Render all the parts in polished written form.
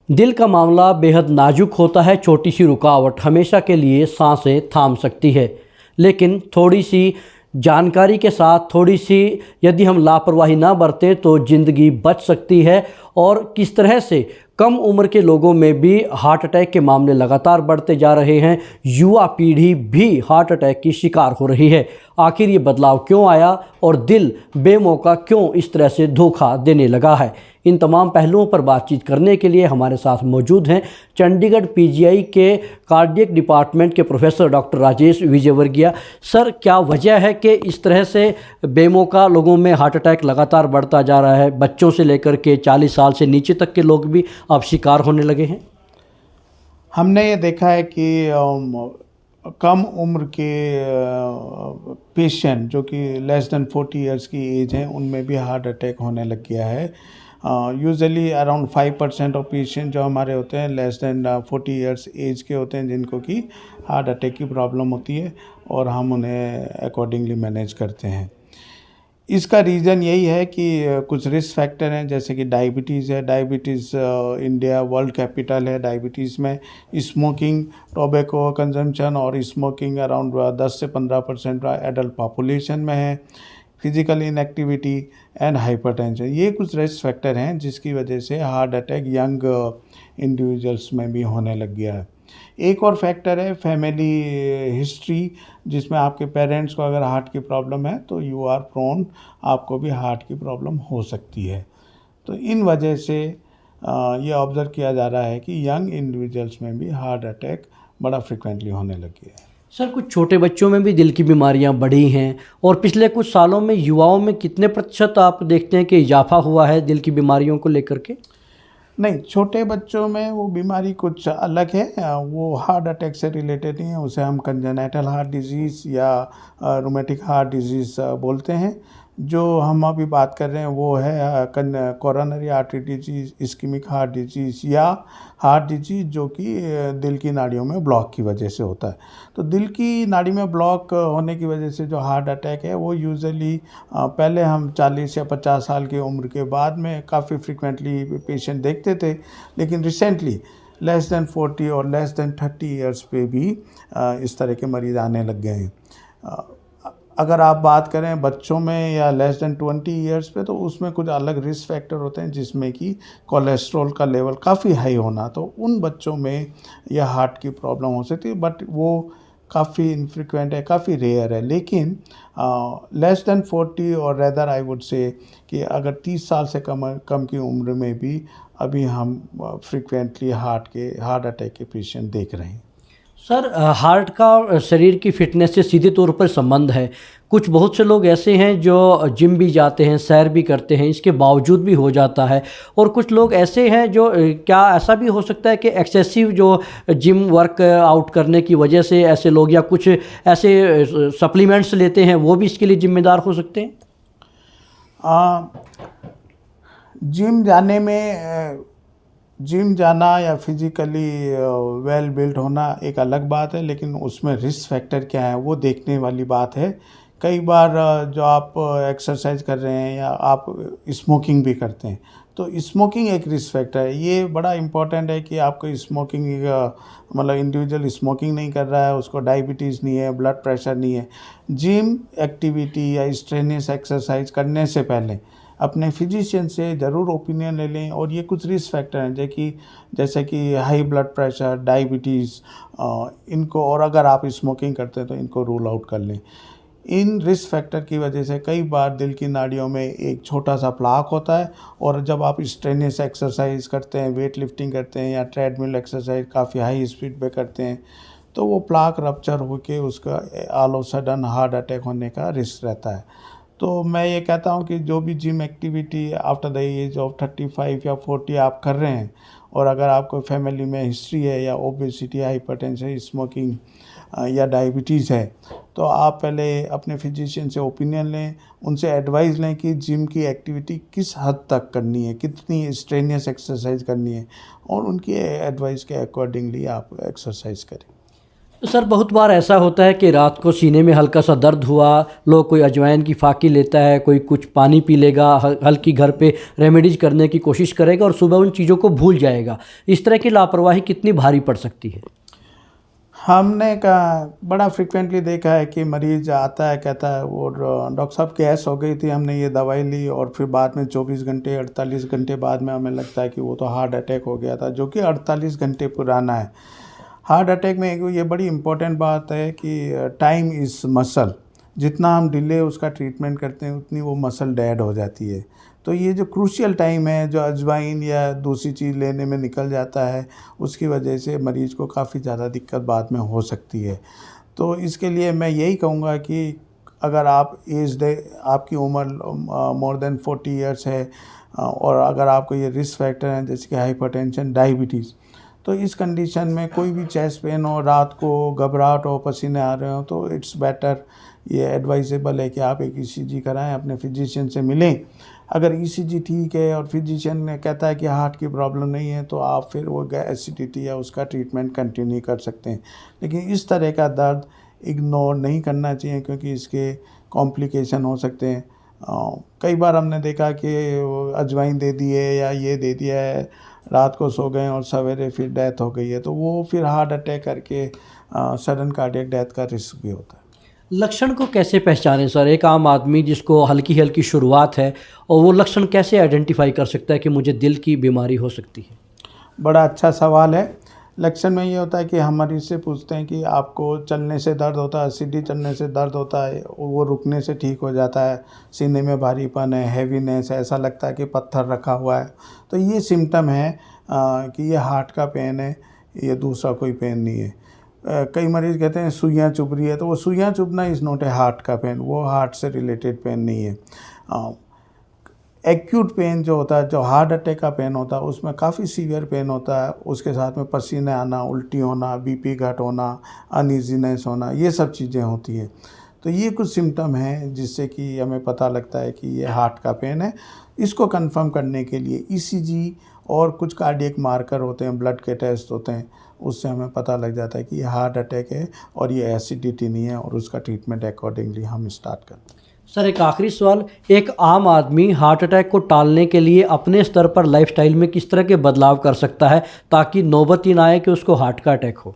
दिल का मामला बेहद नाजुक होता है। छोटी सी रुकावट हमेशा के लिए सांसें थाम सकती है, लेकिन थोड़ी सी जानकारी के साथ, थोड़ी सी यदि हम लापरवाही ना बरतें तो ज़िंदगी बच सकती है। और किस तरह से कम उम्र के लोगों में भी हार्ट अटैक के मामले लगातार बढ़ते जा रहे हैं, युवा पीढ़ी भी हार्ट अटैक की शिकार हो रही है। आखिर ये बदलाव क्यों आया और दिल बेमौका क्यों इस तरह से धोखा देने लगा है, इन तमाम पहलुओं पर बातचीत करने के लिए हमारे साथ मौजूद हैं चंडीगढ़ पीजीआई के कार्डियक डिपार्टमेंट के professor doctor Rajesh Vijayvargiya. Sir, क्या वजह है कि इस तरह से बेमौका लोगों में हार्ट अटैक लगातार बढ़ता जा रहा है? बच्चों से लेकर के 40 साल से नीचे तक के लोग भी अब शिकार होने लगे हैं। हमने ये देखा है कि कम उम्र के पेशेंट जो कि लेस देन 40 इयर्स की एज है, उनमें भी हार्ट अटैक होने लग गया है। यूजुअली अराउंड 5% ऑफ पेशेंट जो हमारे होते हैं लेस देन 40 इयर्स एज के होते हैं, जिनको कि हार्ट अटैक की प्रॉब्लम होती है, और हम उन्हें अकॉर्डिंगली मैनेज करते हैं। इसका रीज़न यही है कि कुछ रिस्क फैक्टर हैं, जैसे कि डायबिटीज़ है। डायबिटीज़ इंडिया वर्ल्ड कैपिटल है डायबिटीज़ में। स्मोकिंग, टोबैको कंजम्पशन और स्मोकिंग अराउंड 10 से 15% एडल्ट पॉपुलेशन में है। फिजिकल इनएक्टिविटी एंड हाइपरटेंशन, ये कुछ रिस्क फैक्टर हैं जिसकी वजह से हार्ट अटैक यंग इंडिविजुअल्स में भी होने लग गया है। एक और फैक्टर है फैमिली हिस्ट्री, जिसमें आपके पेरेंट्स को अगर हार्ट की प्रॉब्लम है तो यू आर प्रोन, आपको भी हार्ट की प्रॉब्लम हो सकती है। तो इन वजह से ये ऑब्ज़र्व किया जा रहा है कि यंग इंडिविजुअल्स में भी हार्ट अटैक बड़ा फ्रिक्वेंटली होने लग गया है। सर, कुछ छोटे बच्चों में भी दिल की बीमारियां बढ़ी हैं, और पिछले कुछ सालों में युवाओं में कितने प्रतिशत आप देखते हैं कि इजाफा हुआ है दिल की बीमारियों को लेकर के? नहीं, छोटे बच्चों में वो बीमारी कुछ अलग है। वो हार्ट अटैक से रिलेटेड नहीं है, उसे हम कंजेनाइटल हार्ट डिजीज़ या रूमेटिक हार्ट डिजीज़ बोलते हैं। जो हम अभी बात कर रहे हैं वो है coronary artery disease, ischaemic heart disease या हार्ट डिजीज़ जो कि दिल की नाड़ियों में ब्लॉक की वजह से होता है। तो दिल की नाड़ी में ब्लॉक होने की वजह से जो हार्ट अटैक है वो यूजुअली पहले हम 40 या 50 साल की उम्र के बाद में काफ़ी फ्रिक्वेंटली पेशेंट देखते थे, लेकिन रिसेंटली लेस देन 40 और लेस देन 30 इयर्स पे भी इस तरह के मरीज़ आने लग गए हैं। अगर आप बात करें बच्चों में या लेस देन 20 इयर्स पे, तो उसमें कुछ अलग रिस्क फैक्टर होते हैं, जिसमें कि कोलेस्ट्रॉल का लेवल काफ़ी हाई होना, तो उन बच्चों में यह हार्ट की प्रॉब्लम हो सकती है, बट वो काफ़ी इनफ्रीक्वेंट है, काफ़ी रेयर है। लेकिन लेस देन 40 और रेदर आई वुड से कि अगर 30 साल से कम की उम्र में भी अभी हम फ्रीक्वेंटली हार्ट अटैक के पेशेंट देख रहे हैं। सर, हार्ट का शरीर की फिटनेस से सीधे तौर पर संबंध है। कुछ बहुत से लोग ऐसे हैं जो जिम भी जाते हैं, सैर भी करते हैं, इसके बावजूद भी हो जाता है। और कुछ लोग ऐसे हैं जो क्या ऐसा भी हो सकता है कि एक्सेसिव जो जिम वर्क आउट करने की वजह से ऐसे लोग, या कुछ ऐसे सप्लीमेंट्स लेते हैं, वो भी इसके लिए जिम्मेदार हो सकते हैं? जिम जाने में जिम जाना या फिजिकली वेल बिल्ड होना एक अलग बात है, लेकिन उसमें रिस्क फैक्टर क्या है वो देखने वाली बात है। कई बार जो आप एक्सरसाइज कर रहे हैं या आप स्मोकिंग भी करते हैं, तो स्मोकिंग एक रिस्क फैक्टर है। ये बड़ा इम्पोर्टेंट है कि आपको स्मोकिंग मतलब इंडिविजुअल स्मोकिंग नहीं कर रहा है, उसको डायबिटीज़ नहीं है, ब्लड प्रेशर नहीं है। जिम एक्टिविटी या स्ट्रेनियस एक्सरसाइज करने से पहले अपने फिजिशियन से ज़रूर ओपिनियन ले लें। और ये कुछ रिस्क फैक्टर हैं जैसे कि हाई ब्लड प्रेशर, डायबिटीज़, इनको, और अगर आप स्मोकिंग करते हैं तो इनको रूल आउट कर लें। इन रिस्क फैक्टर की वजह से कई बार दिल की नाड़ियों में एक छोटा सा प्लाक होता है, और जब आप स्ट्रेनियस एक्सरसाइज करते हैं, वेट लिफ्टिंग करते हैं या ट्रेडमिल एक्सरसाइज काफ़ी हाई स्पीड पे करते हैं, तो वो प्लाक रप्चर होके उसका all of sudden heart attack होने का रिस्क रहता है। तो मैं ये कहता हूँ कि जो भी gym activity after the age of 35 या 40 आप कर रहे हैं, और अगर आपको फैमिली में हिस्ट्री है या ओबेसिटी, हाइपरटेंशन, स्मोकिंग या डायबिटीज़ है, तो आप पहले अपने फिजिशियन से ओपिनियन लें, उनसे एडवाइस लें कि जिम की एक्टिविटी किस हद तक करनी है, कितनी स्ट्रेनियस एक्सरसाइज करनी है, और उनकी एडवाइस के अकॉर्डिंगली आप एक्सरसाइज करें। तो सर बहुत बार ऐसा होता है कि रात को सीने में हल्का सा दर्द हुआ, लोग कोई अजवाइन की फाकी लेता है, कोई कुछ पानी पी लेगा, हल्की घर पे रेमेडीज करने की कोशिश करेगा और सुबह उन चीज़ों को भूल जाएगा। इस तरह की लापरवाही कितनी भारी पड़ सकती है? हमने का बड़ा फ्रिक्वेंटली देखा है कि मरीज आता है, कहता है वो डॉक्टर साहब गैस हो गई थी, हमने ये दवाई ली और फिर बाद में 24 घंटे 48 घंटे बाद में हमें लगता है कि वो तो हार्ट अटैक हो गया था, जो कि 48 घंटे पुराना है। हार्ट अटैक में एक ये बड़ी इम्पोर्टेंट बात है कि टाइम इज़ मसल। जितना हम डिले उसका ट्रीटमेंट करते हैं उतनी वो मसल डेड हो जाती है। तो ये जो क्रूशियल टाइम है जो अजवाइन या दूसरी चीज़ लेने में निकल जाता है, उसकी वजह से मरीज़ को काफ़ी ज़्यादा दिक्कत बाद में हो सकती है। तो इसके लिए मैं यही कहूँगा कि अगर आप एज्ड है, आपकी उम्र मोर देन 40 ईयर्स है और अगर आपको ये रिस्क फैक्टर हैं जैसे कि हाइपरटेंशन, डायबिटीज़, तो इस कंडीशन में कोई भी चेस्ट पेन हो, रात को घबराहट हो, पसीने आ रहे हो, तो इट्स बेटर, ये एडवाइजेबल है कि आप एक ईसीजी कराएं, अपने फिजिशियन से मिलें। अगर ईसीजी ठीक है और फिजिशियन ने कहता है कि हार्ट की प्रॉब्लम नहीं है, तो आप फिर वो एसिडिटी या उसका ट्रीटमेंट कंटिन्यू कर सकते हैं। लेकिन इस तरह का दर्द इग्नोर नहीं करना चाहिए क्योंकि इसके कॉम्प्लिकेशन हो सकते हैं। कई बार हमने देखा कि अजवाइन दे दी है या ये दे दिया है, रात को सो गए और सवेरे फिर डेथ हो गई है, तो वो फिर हार्ट अटैक करके सडन कार्डियक डेथ का रिस्क भी होता है। लक्षण को कैसे पहचानें सर? एक आम आदमी जिसको हल्की हल्की शुरुआत है, और वो लक्षण कैसे आइडेंटिफाई कर सकता है कि मुझे दिल की बीमारी हो सकती है? बड़ा अच्छा सवाल है। लक्षण में ये होता है कि हम मरीज़ से पूछते हैं कि आपको चलने से दर्द होता है, सीढ़ी चढ़ने से दर्द होता है, वो रुकने से ठीक हो जाता है, सीने में भारीपन है, हैवीनेस है, ऐसा लगता है कि पत्थर रखा हुआ है, तो ये सिम्टम है कि ये हार्ट का पेन है, ये दूसरा कोई पेन नहीं है। कई मरीज़ कहते हैं सुइयाँ चुभ रही है, तो वो सुइयाँ चुभना इज़ नॉट ए हार्ट का पेन, वो हार्ट से रिलेटेड पेन नहीं है। एक्यूट पेन जो होता है, जो हार्ट अटैक का पेन होता है, उसमें काफ़ी सीवियर पेन होता है, उसके साथ में पसीने आना, उल्टी होना, बीपी घट होना, अनईजीनेस होना, ये सब चीज़ें होती हैं। तो ये कुछ सिम्टम हैं जिससे कि हमें पता लगता है कि ये हार्ट का पेन है। इसको कंफर्म करने के लिए ईसीजी और कुछ कार्डियक मार्कर होते हैं, ब्लड के टेस्ट होते हैं, उससे हमें पता लग जाता है कि ये हार्ट अटैक है और ये एसिडिटी नहीं है, और उसका ट्रीटमेंट अकॉर्डिंगली हम स्टार्ट करते हैं। सर एक आखिरी सवाल, एक आम आदमी हार्ट अटैक को टालने के लिए अपने स्तर पर लाइफस्टाइल में किस तरह के बदलाव कर सकता है ताकि नौबत ही ना आए कि उसको हार्ट का अटैक हो?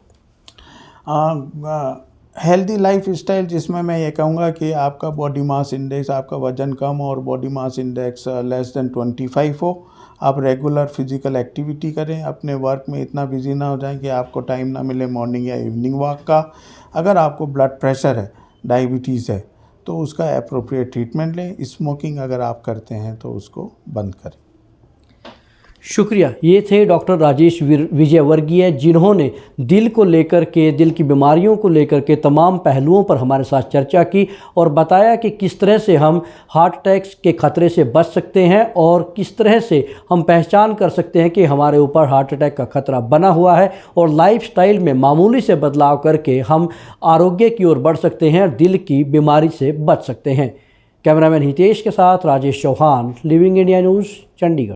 हेल्दी लाइफ स्टाइल, जिसमें मैं ये कहूँगा कि आपका बॉडी मास इंडेक्स, आपका वज़न कम और body mass index less than 25 हो। आप रेगुलर फिजिकल एक्टिविटी करें, अपने वर्क में इतना बिजी ना हो जाएं कि आपको टाइम ना मिले मॉर्निंग या इवनिंग वॉक का। अगर आपको ब्लड प्रेशर है, डायबिटीज़ है, तो उसका एप्रोप्रिएट ट्रीटमेंट लें। स्मोकिंग अगर आप करते हैं तो उसको बंद करें। शुक्रिया। ये थे डॉक्टर राजेश विजयवर्गीय, जिन्होंने दिल को लेकर के, दिल की बीमारियों को लेकर के तमाम पहलुओं पर हमारे साथ चर्चा की और बताया कि किस तरह से हम हार्ट अटैक्स के ख़तरे से बच सकते हैं और किस तरह से हम पहचान कर सकते हैं कि हमारे ऊपर हार्ट अटैक का खतरा बना हुआ है, और लाइफस्टाइल में मामूली से बदलाव करके हम आरोग्य की ओर बढ़ सकते हैं और दिल की बीमारी से बच सकते हैं। कैमरामैन हितेश के साथ Rajesh Chauhan, Living India News, Chandigarh.